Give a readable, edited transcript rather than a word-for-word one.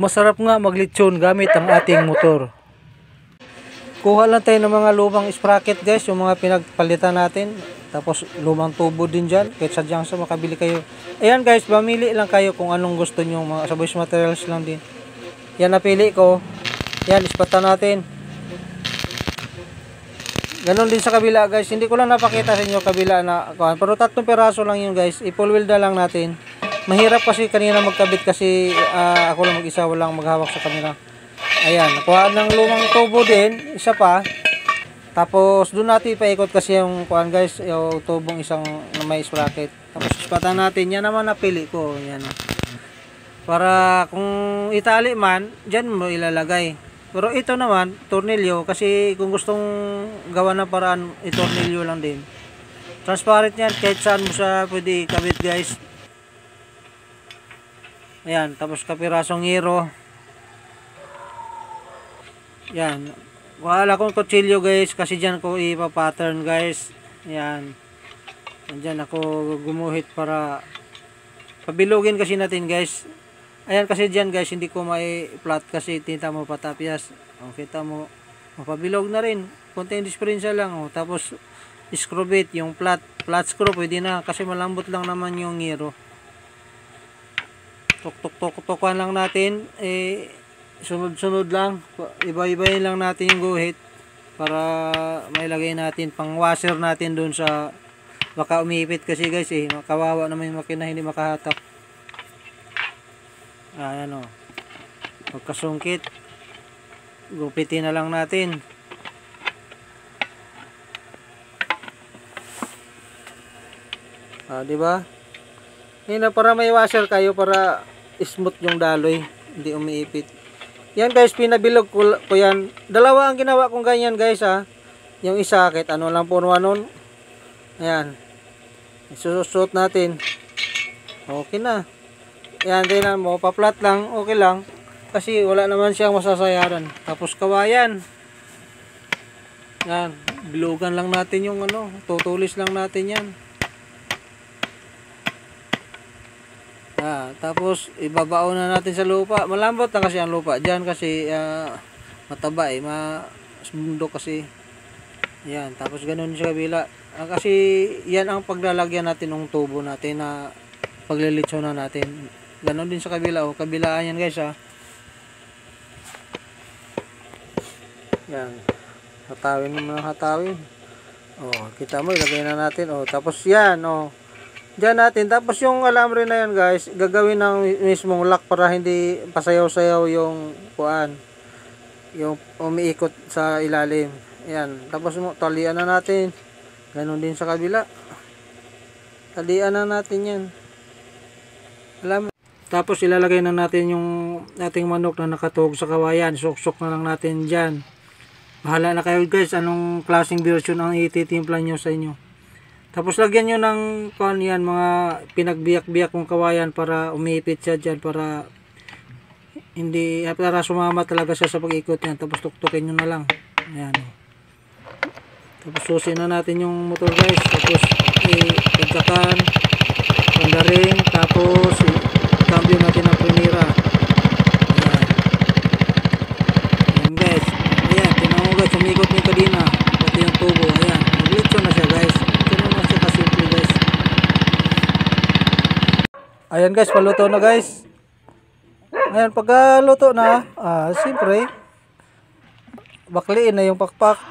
Masarap nga maglitsyon gamit ang ating motor. Kuha lang tayo ng mga lumang sprocket guys, yung mga pinagpalitan natin. Tapos lumang tubo din dyan, kahit sadyang sa makabili kayo. Ayan guys, mamili lang kayo kung anong gusto nyo, mga sabos materials lang din. Yan napili ko. Yan, ispatan natin. Ganon din sa kabila guys, hindi ko lang napakita sa inyo kabila na, pero 3 peraso lang yun guys, i-full weld lang natin. Mahirap kasi kanina magkabit kasi ako lang mag-isa, walang maghawak sa camera. Ayan, nakuha ng lumang tubo din, isa pa. Tapos doon natin paikot kasi yung kuan guys, yung tubong isang na may sprocket. Tapos ispatan natin, yan naman napili ko, yan. Para kung itali man, dyan mo ilalagay. Pero ito naman, tornilyo, kasi kung gustong gawa ng paraan, itornilyo lang din. Transparent yan, kahit saan mo siya pwede ikabit guys. Ayan, tapos kapirasong hero. Yan. Wala akong kutsilyo guys, kasi dyan ko ipa-pattern guys. Ayan. Dyan ako gumuhit para pabilugin kasi natin guys. Ayan kasi dyan guys, hindi ko may flat kasi tinta mo patapyas. O, kita mo, mapabilog na rin. Konting diferensya lang. O, tapos, screw bit, yung flat screw, pwede na kasi malambot lang naman yung hero. Tuk-tuk-tuk-tukan lang natin, sunod-sunod lang, iba-ibayin lang natin yung guhit para mailagay natin pang washer natin dun sa baka umipit kasi guys makawawa naman yung makina hindi makahatak. Ayan o, pagkasungkit gupitin na lang natin. Diba? Yun na, para may washer kayo para smooth yung daloy, hindi umiipit. Yan guys, pinabilog ko yan. Dalawa ang ginawa kong ganyan guys Yung isa, kahit ano lang po nun. Ayan. Isusot natin. Okay na. Ayan, tingnan mo, pa-flat lang, okay lang. Kasi wala naman siyang masasayaran. Tapos kawayan. Yan, bilugan lang natin yung tutulis lang natin yan. Tapos ibabaon na natin sa lupa. Malambot na kasi ang lupa diyan kasi mataba masundo kasi. Yan, tapos ganoon sa kabila. Kasi yan ang paglalagyan natin ng tubo natin na paglilitso na natin. Ganoon din sa kabila, kabilaan yan guys Yan. Hatawin mo ng hatawin. Kita mo ilagay na natin. Tapos yan diyan natin. Tapos yung alambre na yan guys, gagawin ng mismong lock para hindi pasayaw-sayaw yung kuan. Yung umiikot sa ilalim. Ayan. Tapos talian na natin. Ganon din sa kabila. Talian na natin yan. Tapos ilalagay na natin yung ating manok na nakatuhog sa kawayan. Suksok na lang natin dyan. Bahala na kayo guys anong klaseng version ang ititimpla nyo sa inyo. Tapos lagyan nyo ng yan, mga pinagbiyak-biyak kong kawayan para umipit siya dyan para hindi, para sumama talaga siya sa pag-ikot yan. Tapos tuktukin nyo na lang. Ayan. Tapos susin na natin yung motor guys. Tapos pagkakan, pandaring, tapos cambio natin ang primera. Ayan. Ayan guys. Ayan, tinanong mo guys, sumikot yung kadina. Pati yung tubo. Ayan, maglitso na siya guys. Ayan guys, paluto na guys. Ayan, pagka luto na, siyempre bakliin na yung pakpak.